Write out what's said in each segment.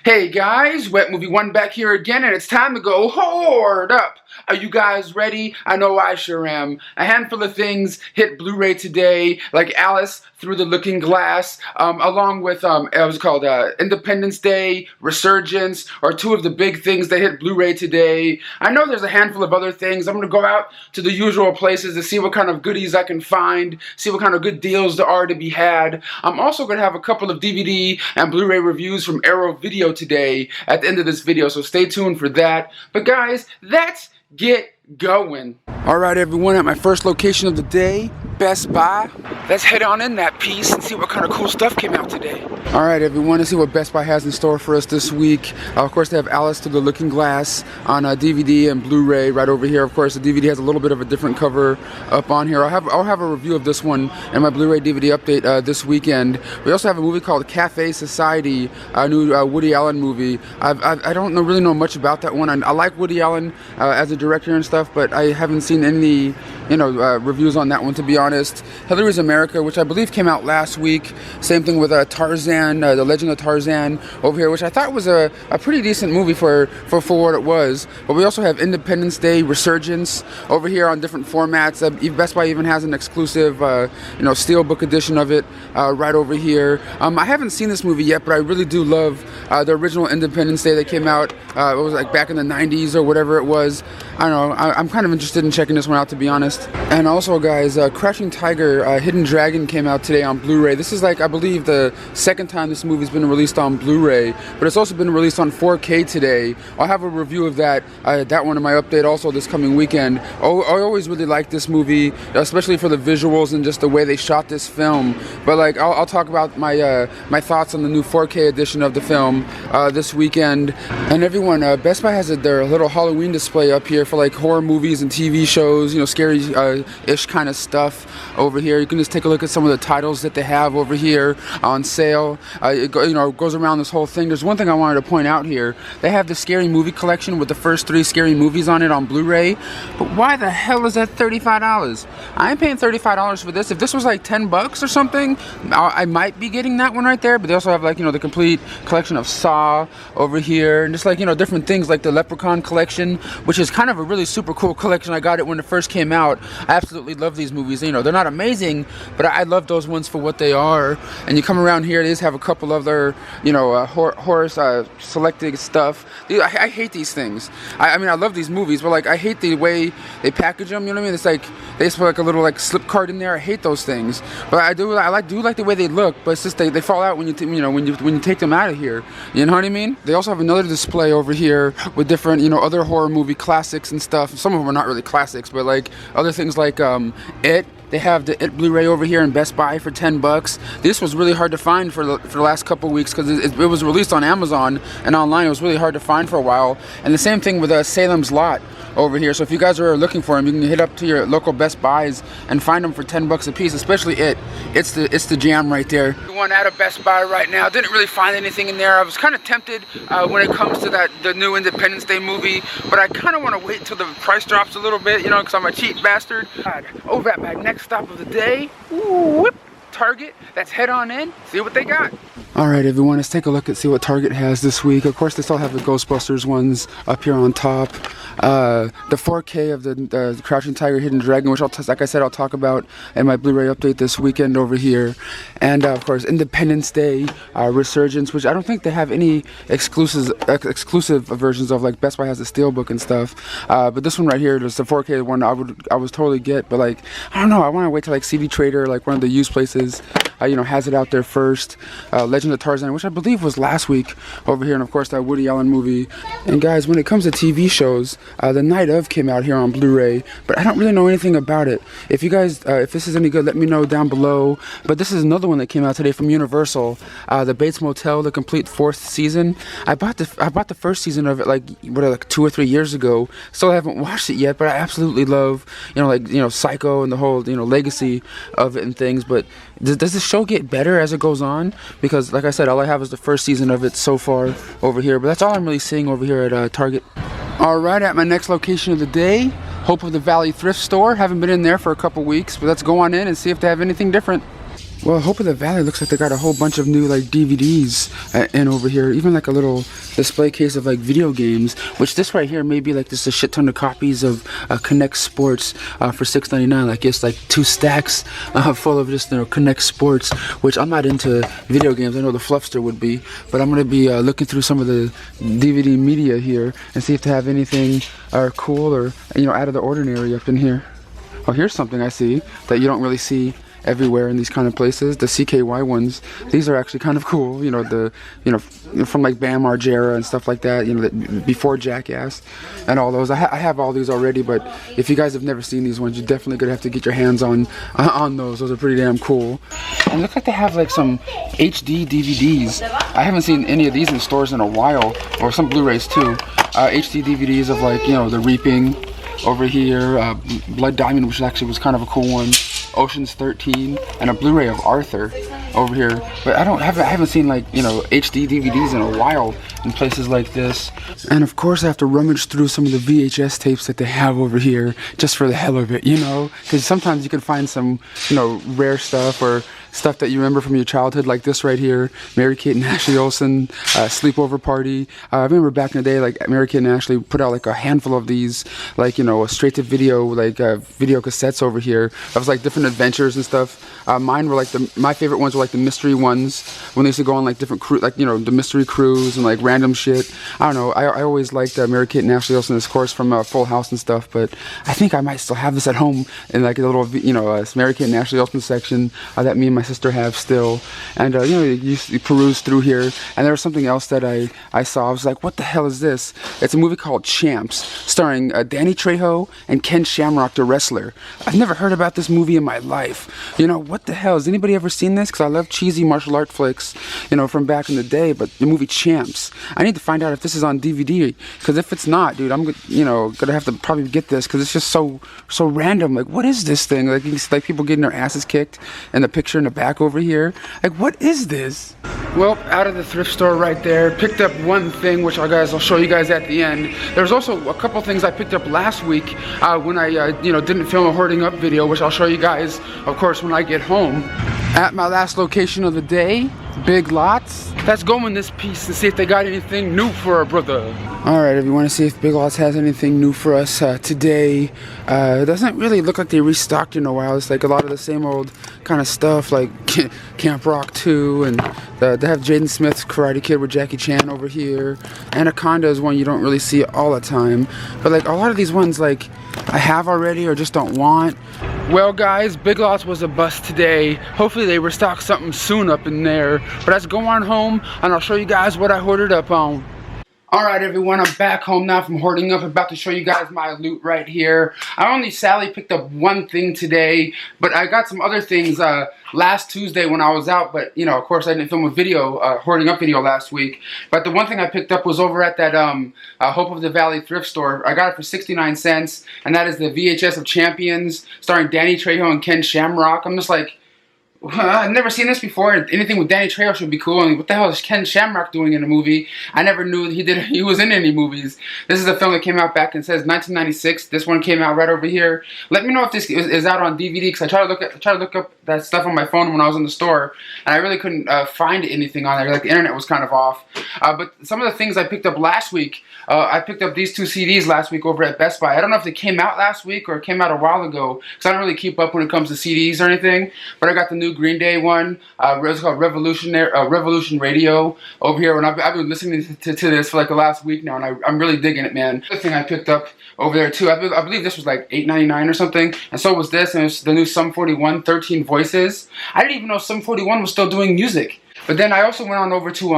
Hey guys, Wet Movie 1 back here again, and it's time to go hoard up. Are you guys ready? I know I sure am. A handful of things hit Blu-ray today, like Alice Through the Looking Glass, along with, it was called Independence Day, Resurgence, are two of the big things that hit Blu-ray today. I know there's a handful of other things. I'm going to go out to the usual places to see what kind of goodies I can find, see what kind of good deals there are to be had. I'm also going to have a couple of DVD and Blu-ray reviews from Arrow Video today at the end of this video, so stay tuned for that. But guys, let's get going. Alright everyone, at my first location of the day, Best Buy. Let's head on in that piece and see what kind of cool stuff came out today. Alright everyone, let's see what Best Buy has in store for us this week. Of course they have Alice Through the Looking Glass on DVD and Blu-ray right over here. Of course the DVD has a little bit of a different cover up on here. I'll have a review of this one in my Blu-ray DVD update this weekend. We also have a movie called Cafe Society, a new Woody Allen movie. I don't really know much about that one. I like Woody Allen as a director and stuff, but I haven't seen any reviews on that one, to be honest. Hillary's America, which I believe came out last week. Same thing with Tarzan, The Legend of Tarzan over here, which I thought was a pretty decent movie for what it was. But we also have Independence Day, Resurgence over here on different formats. Best Buy even has an exclusive steelbook edition of it right over here. I haven't seen this movie yet, but I really do love the original Independence Day that came out. It was like back in the 90s or whatever it was. I don't know. I'm kind of interested in checking this one out, to be honest. And also, guys, Crouching Tiger, Hidden Dragon came out today on Blu-ray. This is, like, I believe the second time this movie's been released on Blu-ray, but it's also been released on 4K today. I'll have a review of that one in my update also this coming weekend. I always really liked this movie, especially for the visuals and just the way they shot this film. But like, I'll talk about my thoughts on the new 4K edition of the film this weekend. And everyone, Best Buy has their little Halloween display up here for like horror movies and TV shows, scary-ish kind of stuff over here. You can just take a look at some of the titles that they have over here on sale. It goes around this whole thing. There's one thing I wanted to point out here. They have the Scary Movie Collection with the first 3 scary movies on it on Blu-ray. But why the hell is that $35? I ain't paying $35 for this. If this was like $10 or something, I might be getting that one right there. But they also have the complete collection of Saw over here, and just different things like the Leprechaun collection, which is kind of a really super cool collection. I got it when it first came out. I absolutely love these movies. They're not amazing, but I love those ones for what they are. And you come around here, they just have a couple other horror selected stuff. I hate these things. I mean, I love these movies, but I hate the way they package them. You know what I mean? It's like they just put a little slip card in there. I hate those things, but I do like the way they look. But it's just they fall out when you when you take them out of here. You know what I mean? They also have another display over here with different other horror movie classics and stuff. Some of them are not really classics, but other things like It. They have the It Blu-ray over here in Best Buy for $10. This was really hard to find for the last couple weeks because it was released on Amazon and online. It was really hard to find for a while. And the same thing with Salem's Lot over here. So if you guys are looking for them, you can hit up to your local Best Buys and find them for $10 a piece. Especially it's the jam right there. The one out of Best Buy right now. Didn't really find anything in there. I was kind of tempted when it comes to the new Independence Day movie, but I kind of want to wait till the price drops a little bit, because I'm a cheap bastard. Oh, that my next stop of the day. Ooh, whoop. Target. Let's head on in, see what they got. Alright everyone, let's take a look and see what Target has this week. Of course they still have the Ghostbusters ones up here on top. The 4K of the Crouching Tiger, Hidden Dragon, which like I said, I'll talk about in my Blu-ray update this weekend over here. And of course Independence Day, Resurgence, which I don't think they have any exclusive versions of. Like Best Buy has the Steelbook and stuff. But this one right here, just the 4K one, I would totally get. But I don't know, I want to wait till CD Trader, one of the used places, has it out there first. Legend of Tarzan, which I believe was last week over here, and of course that Woody Allen movie. And guys, when it comes to TV shows, The Night Of came out here on Blu-ray, but I don't really know anything about it. If you guys, if this is any good, let me know down below. But this is another one that came out today from Universal, The Bates Motel, the complete 4th season. I bought the first season of it like 2 or 3 years ago. Still haven't watched it yet, but I absolutely love Psycho and the whole legacy of it and things. But does the show get better as it goes on? Because like I said, all I have is the first season of it so far over here, but that's all I'm really seeing over here at Target. Alright, at my next location of the day, Hope of the Valley Thrift Store. Haven't been in there for a couple weeks, but let's go on in and see if they have anything different. Well, Hope of the Valley looks like they got a whole bunch of new like DVDs in over here. Even like a little display case of like video games. Which this right here may be like just a shit ton of copies of Connect Sports for $6.99. Like it's like 2 stacks full of just Connect Sports. Which I'm not into video games. I know the Fluffster would be, but I'm gonna be looking through some of the DVD media here and see if they have anything cool or out of the ordinary up in here. Oh, here's something I see that you don't really see everywhere in these kind of places. The CKY ones, these are actually kind of cool. From like Bam Margera and stuff like that. Before Jackass and all those. I have all these already, but if you guys have never seen these ones, you're definitely gonna have to get your hands on those. Those are pretty damn cool. And it looks like they have like some HD DVDs. I haven't seen any of these in stores in a while, or some Blu-rays too. HD DVDs of like The Reaping over here, Blood Diamond, which actually was kind of a cool one. Ocean's 13, and a Blu-ray of Arthur over here. But I haven't seen like HD DVDs in a while in places like this. And of course I have to rummage through some of the VHS tapes that they have over here just for the hell of it, because sometimes you can find some rare stuff or stuff that you remember from your childhood, like this right here, Mary-Kate and Ashley Olsen, Sleepover Party. I remember back in the day, like Mary-Kate and Ashley put out like a handful of these, like straight to video, like video cassettes over here. That was like different adventures and stuff. Mine were like my favorite ones were like the mystery ones, when they used to go on like different like the mystery cruise and like random shit. I don't know. I always liked Mary-Kate and Ashley Olsen, of course, from Full House and stuff. But I think I might still have this at home in like a little Mary-Kate and Ashley Olsen section that me and my sister have still. And you peruse through here, and there was something else that I saw. I was like, what the hell is this? It's a movie called Champs, starring Danny Trejo and Ken Shamrock, the wrestler. I've never heard about this movie in my life. What the hell? Has anybody ever seen this? Because I love cheesy martial art flicks, from back in the day. But the movie Champs, I need to find out if this is on DVD. Because if it's not, dude, I'm gonna have to probably get this, because it's just so random. Like, what is this thing? Like, you see, like people getting their asses kicked, and the picture in the back over here. Like, what is this? Well, out of the thrift store right there, picked up one thing, which I'll show you guys at the end. There's also a couple things I picked up last week when I didn't film a Hoarding Up video, which I'll show you guys, of course, when I get home. At my last location of the day, Big Lots. Let's go in this piece and see if they got anything new for our brother. Alright, if you want to see if Big Lots has anything new for us today, it doesn't really look like they restocked in a while. It's like a lot of the same old kind of stuff, like Camp Rock 2, and they have Jaden Smith's Karate Kid with Jackie Chan over here. Anaconda is one you don't really see all the time, but like a lot of these ones, like I have already or just don't want. Well guys, Big Lots was a bust today. Hopefully they restock something soon up in there. But let's go on home and I'll show you guys what I hoarded up on. Alright everyone, I'm back home now from Hoarding Up. I'm about to show you guys my loot right here. I only sadly picked up one thing today, but I got some other things last Tuesday when I was out, but of course I didn't film a video, Hoarding Up video last week. But the one thing I picked up was over at that Hope of the Valley thrift store. I got it for 69 cents, and that is the VHS of Champions, starring Danny Trejo and Ken Shamrock. I'm just like, I've never seen this before. Anything with Danny Trejo should be cool. And what the hell is Ken Shamrock doing in a movie? I never knew he was in any movies. This is a film that came out back and says 1996. This one came out right over here. Let me know if this is out on DVD, because I tried to look up that stuff on my phone when I was in the store, and I really couldn't find anything on there. Like the internet was kind of off. But some of the things I picked up last week, I picked up these 2 CDs last week over at Best Buy. I don't know if they came out last week or came out a while ago, because I don't really keep up when it comes to CDs or anything. But I got the new Green Day one. It's called Revolution Radio over here, and I've been listening to this for like the last week now, and I'm really digging it, man. The thing I picked up over there too, I believe this was like $8.99 or something, and so was this, and it's the new Sum 41 13 Voices. I didn't even know Sum 41 was still doing music. But then I also went on over to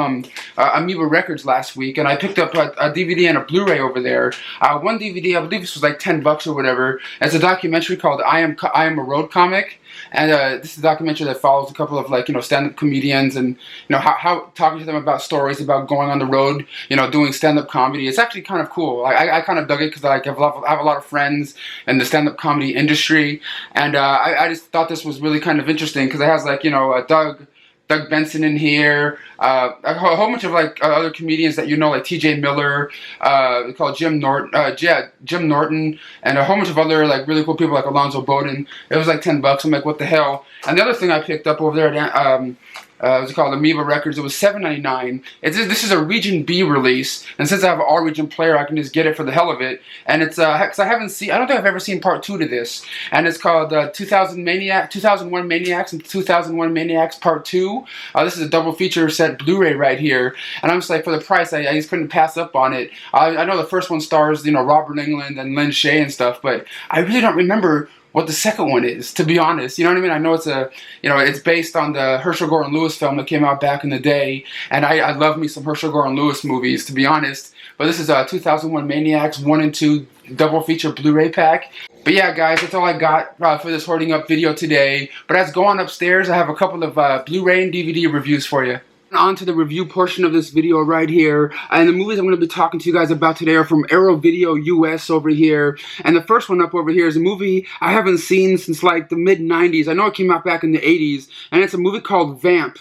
Amoeba Records last week, and I picked up a DVD and a Blu-ray over there. One DVD, I believe this was like $10 or whatever. It's a documentary called I Am a Road Comic, and this is a documentary that follows a couple of like stand-up comedians, and how talking to them about stories about going on the road, doing stand-up comedy. It's actually kind of cool. I kind of dug it because I have a lot of friends in the stand-up comedy industry, and I just thought this was really kind of interesting because it has like Doug Doug Benson in here, a whole bunch of like other comedians that you know, like T.J. Miller, we call Jim Norton, Jim Norton, and a whole bunch of other like really cool people like Alonzo Bowden. It was like $10. I'm like, what the hell? And the other thing I picked up over there at what's it called, Amoeba Records, it was $7.99. This is a Region B release, and since I have an all-region player, I can just get it for the hell of it. And it's because I don't think I've ever seen part 2 to this, and it's called 2001 Maniacs and 2001 Maniacs Part 2. This is a double feature set Blu-ray right here, and I'm just like, for the price, I just couldn't pass up on it. I know the first one stars, you know, Robert Englund and Lynn Shay and stuff, but I really don't remember what the second one is, to be honest. You know what I mean? I know it's based on the Herschell, Gore, and Lewis film that came out back in the day, and I love me some Herschell, Gore, and Lewis movies, to be honest. But this is 2001 Maniacs 1 and 2 double feature Blu-ray pack. But yeah, guys, that's all I got for this Hoarding Up video today. But as go on upstairs, I have a couple of Blu-ray and DVD reviews for you. On to the review portion of this video right here, and the movies I'm going to be talking to you guys about today are from Arrow Video US over here, and the first one up over here is a movie I haven't seen since like the mid-90s. I know it came out back in the 80s, and it's a movie called Vamp.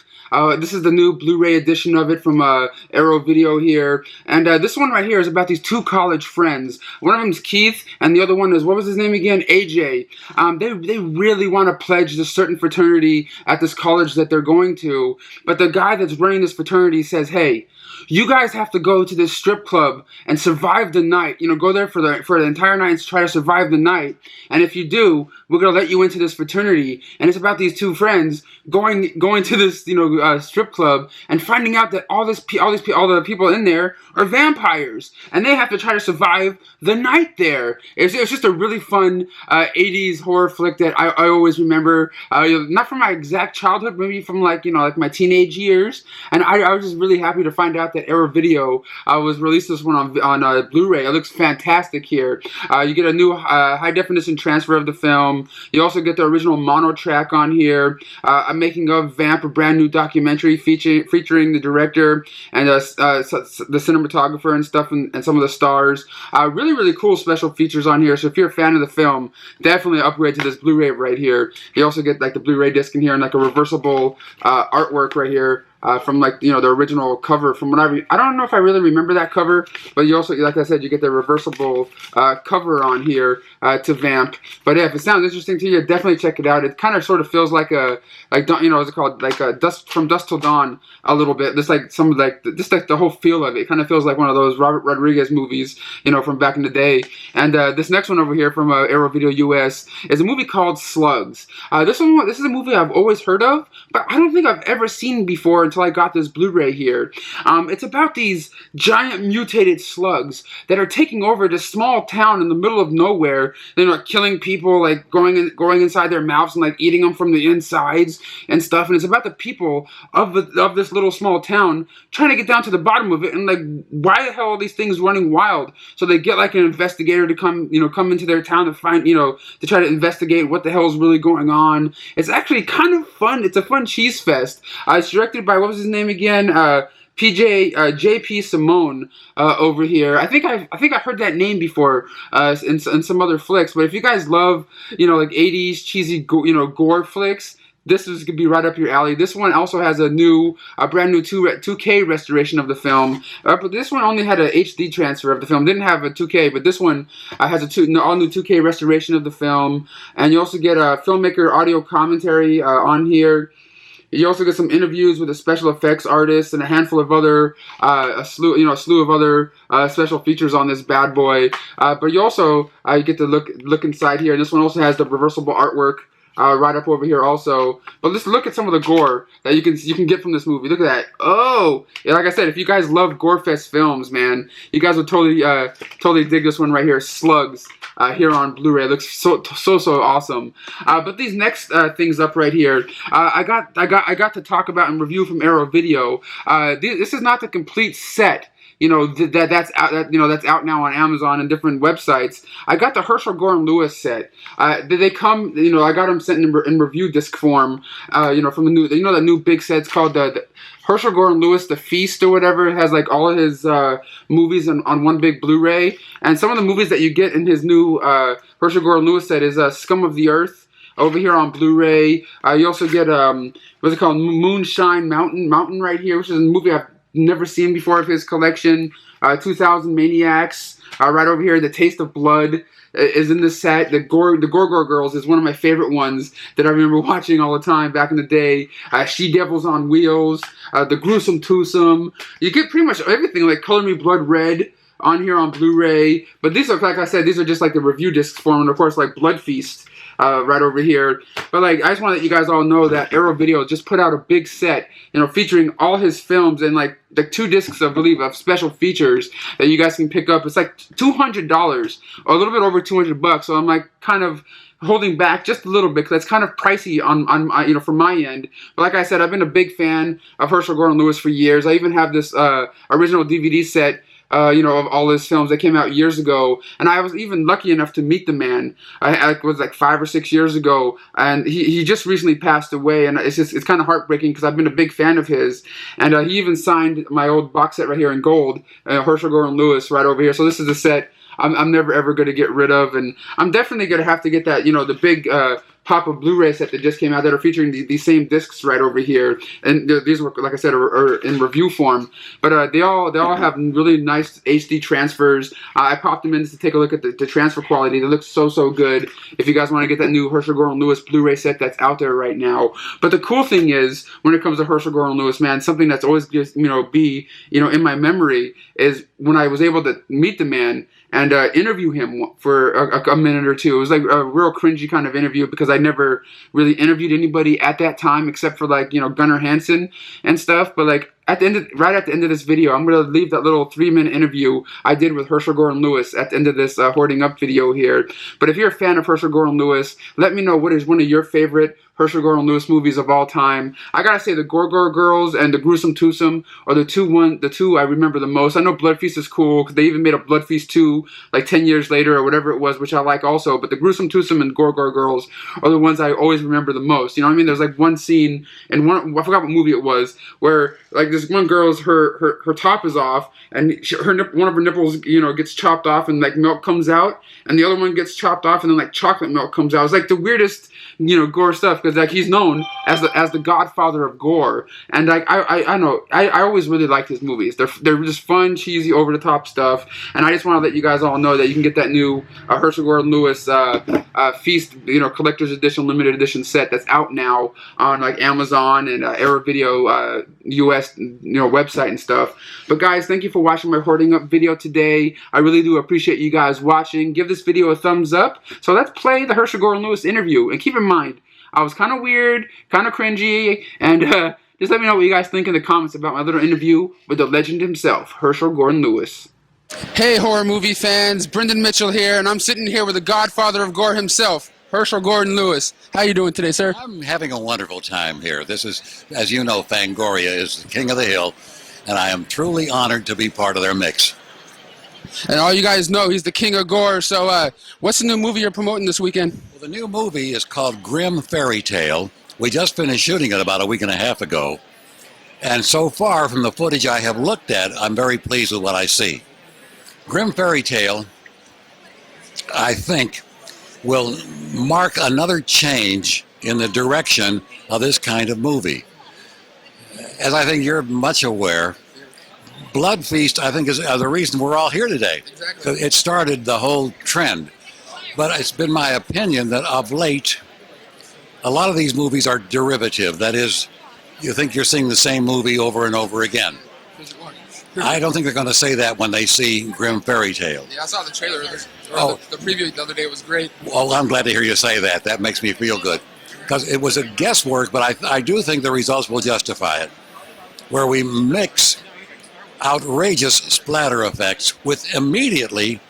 This is the new Blu-ray edition of it from Arrow Video here, and this one right here is about these two college friends. One of them is Keith, and the other one is, what was his name again? AJ. They really want to pledge to a certain fraternity at this college that they're going to, but the guy that's running this fraternity says, hey, you guys have to go to this strip club and survive the night. You know, go there for the entire night and try to survive the night. And if you do, we're gonna let you into this fraternity. And it's about these two friends going to this, you know, strip club and finding out that all the people in there are vampires, and they have to try to survive the night there. It's just a really fun 80s horror flick that I always remember. Not from my exact childhood, maybe from like, you know, like my teenage years. And I was just really happy to find out that Arrow Video was released this one on Blu-ray. It looks fantastic here. You get a new high definition transfer of the film. You also get the original mono track on here. A making of Vamp, a brand new documentary featuring the director and the cinematographer and stuff, and some of the stars. Really, really cool special features on here. So if you're a fan of the film, definitely upgrade to this Blu-ray right here. You also get like the Blu-ray disc in here and like a reversible artwork right here. From like, you know, the original cover from when I don't know if I really remember that cover, but you also, like I said, you get the reversible cover on here to Vamp. But yeah, if it sounds interesting to you, definitely check it out. It kind of sort of feels like you know, what's it called, like From Dusk Till Dawn a little bit. Just like just like the whole feel of it. It kind of feels like one of those Robert Rodriguez movies, you know, from back in the day. And this next one over here from Arrow Video US is a movie called Slugs. This is a movie I've always heard of, but I don't think I've ever seen before until I got this Blu-ray here. It's about these giant mutated slugs that are taking over this small town in the middle of nowhere. They're like killing people, like going inside their mouths and like eating them from the insides and stuff. And it's about the people of this little small town trying to get down to the bottom of it, and like, why the hell are these things running wild? So they get like an investigator to come into their town to find, you know, to try to investigate what the hell is really going on. It's actually kind of fun. It's a fun cheese fest. It's directed by, what was his name again? J.P. Simone over here. I think I heard that name before in some other flicks. But if you guys love, you know, like 80s cheesy, you know, gore flicks, this is gonna be right up your alley. This one also has a brand new 2K restoration of the film. But this one only had a HD transfer of the film. Didn't have a 2K, but this one has a all new 2K restoration of the film. And you also get a filmmaker audio commentary on here. You also get some interviews with the special effects artists and a handful of other, a slew of other special features on this bad boy. But you also get to look inside here. And this one also has the reversible artwork right up over here also. But let's look at some of the gore that you can get from this movie. Look at that. Oh, yeah, like I said, if you guys love Gorefest films, man, you guys would totally dig this one right here, Slugs. Here on Blu-ray. It looks so awesome. But these next things up right here, I got to talk about and review from Arrow Video. This is not the complete set. You know, that's out now on Amazon and different websites. I got the Herschell, Gore, and Lewis set. They come, you know, I got them sent in review disc form. You know, from the new, you know, the new big set. It's called the Herschell, Gore, and Lewis, The Feast or whatever. It has like all of his movies on one big Blu-ray. And some of the movies that you get in his new Herschell, Gore, and Lewis set is Scum of the Earth. over here on Blu-ray. You also get what's it called, Moonshine Mountain right here, which is a movie I've never seen before of his collection. 2000 Maniacs right over here. The Taste of Blood is in the set. The Gore Girls is one of my favorite ones that I remember watching all the time back in the day. She Devils on Wheels. The Gruesome Twosome. You get pretty much everything, like Color Me Blood Red on here on Blu-ray. But these are, like I said, these are just like the review discs form, and of course like Blood Feast right over here. But like, I just want to let you guys all know that Arrow Video just put out a big set, you know, featuring all his films and like the 2 discs, I believe, of special features that you guys can pick up. It's like $200 or a little bit over $200. So I'm like kind of holding back just a little bit because it's kind of pricey on you know, from my end. But like I said, I've been a big fan of Herschell Gordon Lewis for years. I even have this original DVD set, you know, of all his films that came out years ago, and I was even lucky enough to meet the man. It was like 5 or 6 years ago, and he just recently passed away, and it's kind of heartbreaking because I've been a big fan of his, and he even signed my old box set right here in gold, Herschell Gordon Lewis right over here. So this is a set I'm never ever going to get rid of, and I'm definitely going to have to get that, you know, the big pop-up Blu-ray set that just came out that are featuring these same discs right over here, and these were, like I said, are in review form. But they all have really nice HD transfers. I popped them in to take a look at the transfer quality. They look so good. If you guys want to get that new Herschell Gordon Lewis Blu-ray set that's out there right now. But the cool thing is, when it comes to Herschell Gordon Lewis, man, something that's always just, you know, in my memory is when I was able to meet the man and interview him for a minute or two. It was like a real cringy kind of interview because I never really interviewed anybody at that time except for, like, you know, Gunnar Hansen and stuff. But like right at the end of this video, I'm going to leave that little 3-minute interview I did with Herschell Gordon Lewis at the end of this Hoarding Up video here. But if you're a fan of Herschell Gordon Lewis, let me know what is one of your favorite Herschell Gordon Lewis movies of all time. I gotta say the Gore Girls and the Gruesome Twosome are the two I remember the most. I know Blood Feast is cool because they even made a Blood Feast 2 like 10 years later or whatever it was, which I like also. But the Gruesome Twosome and Gore Girls are the ones I always remember the most. You know what I mean? There's like one scene in one, I forgot what movie it was, where like this one girl's her top is off and one of her nipples, you know, gets chopped off and like milk comes out, and the other one gets chopped off and then like chocolate milk comes out. It's like the weirdest, you know, gore stuff because like he's known as the Godfather of Gore, and like I know I always really liked his movies. They're just fun, cheesy, over the top stuff, and I just want to let you guys all know that you can get that new Herschell Gordon Lewis Feast, you know, collector's edition, limited edition set that's out now on like Amazon and Arrow Video US, you know, website and stuff. But guys, thank you for watching my Hoarding Up video today. I really do appreciate you guys watching. Give this video a thumbs up. So let's play the Herschell Gordon Lewis interview, and keep in mind, I was kind of weird, kind of cringy, and just let me know what you guys think in the comments about my little interview with the legend himself, Herschell Gordon Lewis. Hey horror movie fans, Brendan Mitchell here, and I'm sitting here with the Godfather of Gore himself, Herschell Gordon Lewis. How you doing today, sir? I'm having a wonderful time here. This is, as you know, Fangoria is the king of the hill, and I am truly honored to be part of their mix. And all you guys know, he's the king of gore. So what's the new movie you're promoting this weekend? Well, the new movie is called Grim Fairy Tale. We just finished shooting it about a week and a half ago. And so far, from the footage I have looked at, I'm very pleased with what I see. Grim Fairy Tale, I think, will mark another change in the direction of this kind of movie. As I think you're much aware, Blood Feast, I think, is the reason we're all here today. Exactly. It started the whole trend. But it's been my opinion that of late, a lot of these movies are derivative. That is, you think you're seeing the same movie over and over again. I don't think they're going to say that when they see Grim Fairy Tale. Yeah, I saw the trailer. The preview the other day was great. Well, I'm glad to hear you say that. That makes me feel good. Because it was a guesswork, but I do think the results will justify it. Where we mix outrageous splatter effects with immedially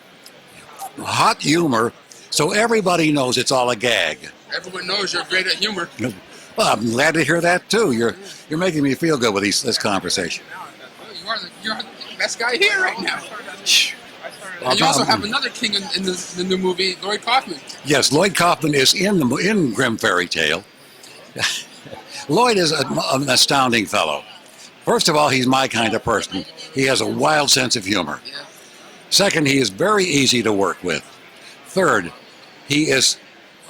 hot humor, so everybody knows it's all a gag. Everyone knows you're great at humor. Well, I'm glad to hear that too. You're making me feel good with this conversation. You're the best guy here right now. And you also have another king in the new movie, Lloyd Kaufman. Yes, Lloyd Kaufman is in Grim Fairy Tale. Lloyd is an astounding fellow. First of all, he's my kind of person. He has a wild sense of humor. Second, he is very easy to work with. Third, he is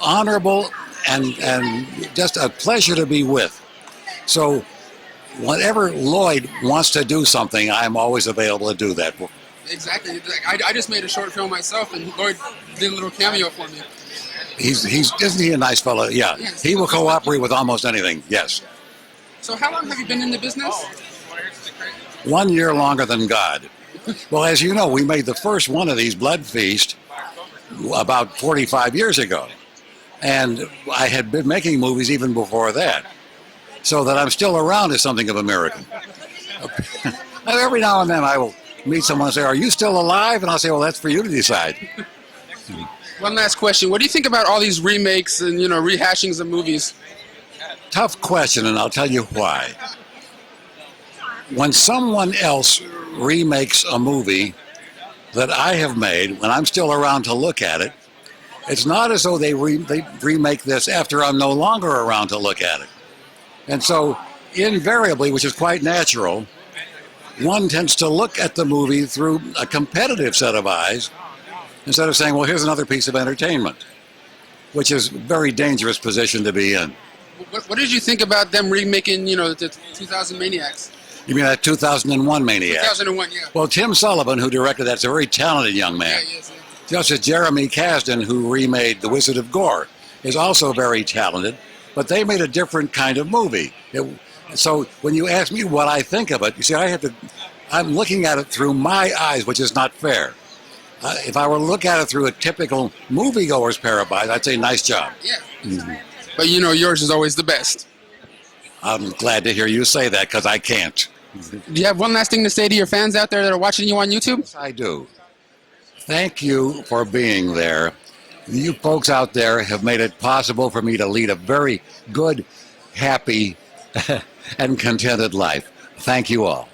honorable and just a pleasure to be with. So whenever Lloyd wants to do something, I'm always available to do that. Exactly. I just made a short film myself, and Lloyd did a little cameo for me. He's isn't he a nice fellow? Yeah, Yes. he will cooperate with almost anything. Yes. So how long have you been in the business? 1 year longer than God. Well, as you know, we made the first one of these Blood Feast about 45 years ago. And I had been making movies even before that. So that I'm still around is something of a miracle. Every now and then I will meet someone and say, "Are you still alive?" And I'll say, "Well, that's for you to decide." One last question. What do you think about all these remakes and, rehashings of movies? Tough question, and I'll tell you why. When someone else remakes a movie that I have made, when I'm still around to look at it, it's not as though they remake this after I'm no longer around to look at it. And so, invariably, which is quite natural, one tends to look at the movie through a competitive set of eyes instead of saying, well, here's another piece of entertainment, which is a very dangerous position to be in. What did you think about them remaking, the 2000 Maniacs? You mean that 2001 Maniac? 2001, yeah. Well, Tim Sullivan, who directed that's a very talented young man. Yeah, yes, yeah. Just as Jeremy Kasdan, who remade The Wizard of Gore, is also very talented, but they made a different kind of movie. So when you ask me what I think of it, you see, I'm looking at it through my eyes, which is not fair. If I were to look at it through a typical moviegoer's pair of eyes, I'd say nice job. Yeah. Mm-hmm. But yours is always the best. I'm glad to hear you say that because I can't. Do you have one last thing to say to your fans out there that are watching you on YouTube? Yes, I do. Thank you for being there. You folks out there have made it possible for me to lead a very good, happy, and contented life. Thank you all.